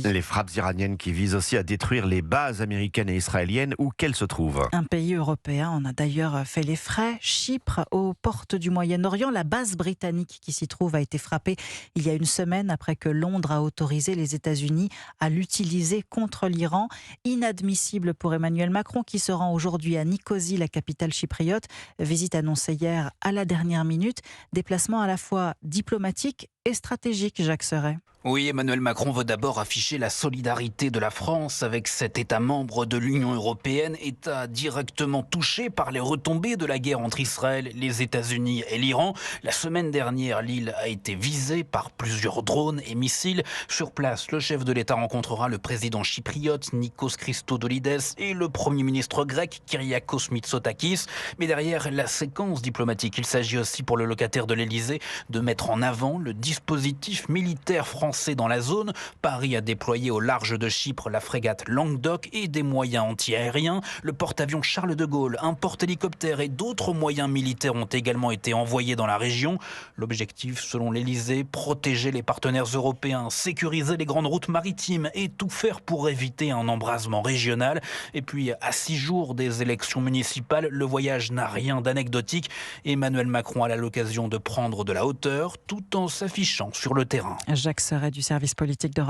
Les frappes iraniennes qui visent aussi à détruire les bases américaines et israéliennes où qu'elles se trouvent. Un pays européen en a d'ailleurs fait les frais. Chypre, aux portes du Moyen-Orient. La base britannique qui s'y trouve a été frappée il y a une semaine après que Londres a autorisé les États-Unis à l'utiliser contre l'Iran. Inadmissible pour Emmanuel Macron qui se rend aujourd'hui à Nicosie, la capitale chypriote. Visite annoncée hier à la dernière minute. Déplacement à la fois diplomatique et stratégique, Jacques Serret. Oui, Emmanuel Macron veut d'abord afficher la solidarité de la France avec cet État membre de l'Union européenne, État directement touché par les retombées de la guerre entre Israël, les États-Unis et l'Iran. La semaine dernière, l'île a été visée par plusieurs drones et missiles. Sur place, le chef de l'État rencontrera le président chypriote Nikos Christodoulides et le Premier ministre grec Kyriakos Mitsotakis. Mais derrière la séquence diplomatique, il s'agit aussi pour le locataire de l'Élysée de mettre en avant le dispositif militaire français dans la zone. Paris a déployé au large de Chypre la frégate Languedoc et des moyens anti-aériens. Le porte-avions Charles de Gaulle, un porte-hélicoptère et d'autres moyens militaires ont également été envoyés dans la région. L'objectif, selon l'Élysée, protéger les partenaires européens, sécuriser les grandes routes maritimes et tout faire pour éviter un embrasement régional. Et puis, à 6 jours des élections municipales, le voyage n'a rien d'anecdotique. Emmanuel Macron a l'occasion de prendre de la hauteur tout en s'affichant sur le terrain. Jacques Serret du service politique d'Europe.